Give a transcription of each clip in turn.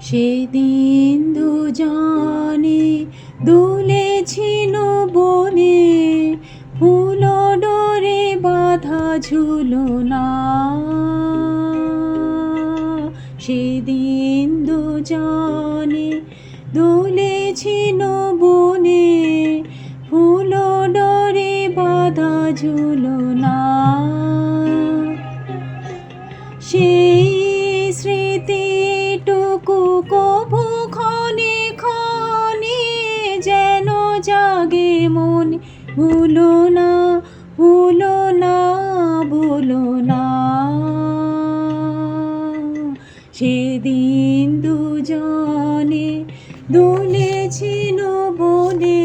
সেদিন দুজনে দুলেছিল বনে, ফুল ডোরে বাঁধা ঝুলনা। সেদিন দুজনে দুলেছিল বনে, ফুল ডোরে বাঁধা ঝুলনা। সেই স্মৃতিটুকু কভু ক্ষণে ক্ষণে যেন জাগে মনে, ভুলো না, ভুলো না, ভুলো না। সেদিন দুজনে দুলেছিল বনে,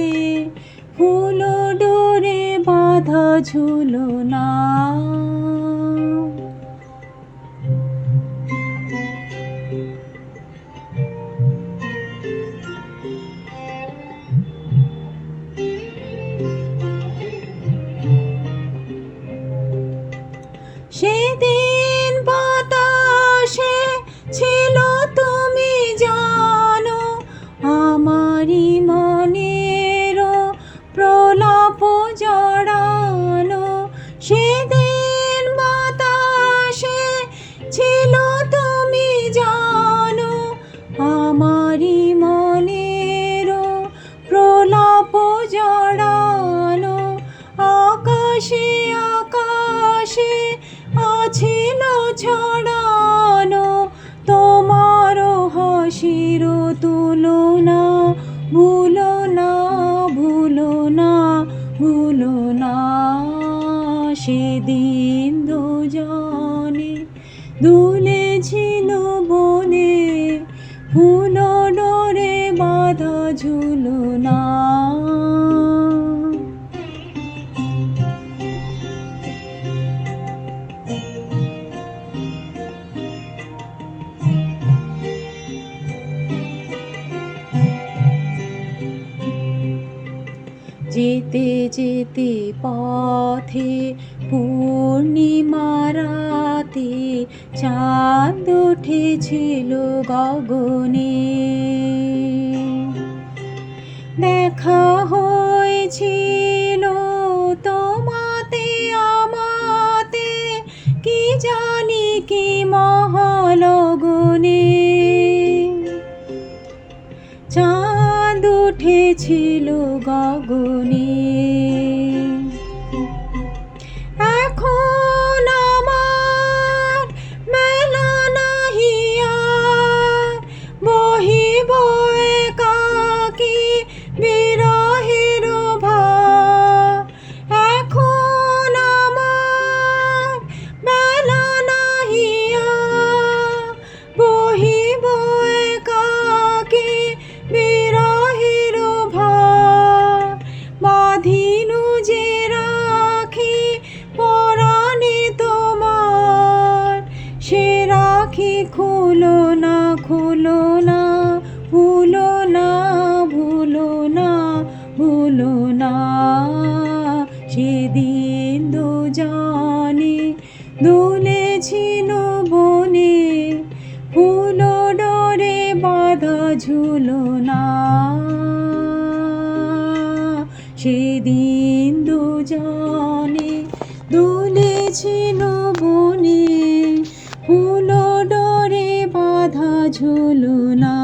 ফুল ডোরে বাঁধা ঝুলনা। সেদিন বাতাসে ছিল তুমি জানো, আমারই মনের প্রলাপ জড়ানো। সেদিন বাতাসে ছিল তুমি জানো, আমারই মনের প্রলাপ জড়ানো। আকাশে আকাশে ছিল ছড়ানো তোমার হাসির তুলনা, ভুলো না, ভুলো না, ভুলো না। সেদিন দুজনে দুলেছিল বনে, ফুল ডোরে বাঁধা ঝুলনা। যেতে যেতে পথে পূর্ণিমা রাতে চাঁদ উঠেছিল গগনে। দেখা হয়েছিল তোমাতে আমাতে, কি জানি কি মহালগনে। চাঁদ উঠেছিল গগনে। এখন আমার মেলা নাহি আর, বহিব একাকী বিরহের ভার। এখন আমার মেলা নাহি আর, বহিব একাকী বিরহের ভার। বাঁধিনু যে রাখি পরাণে তোমার, সে রাখি খুলো না, খুলো না, ভুলো না, ভুলো না, ভুলো না। সেদিন দুজনে দুলেছিল বনে, ফুল ডোরে বাঁধা ঝুলনা। সেদিন দুজনে দুলেছিল বনে, ফুল ডোরে বাঁধা ঝুলনা।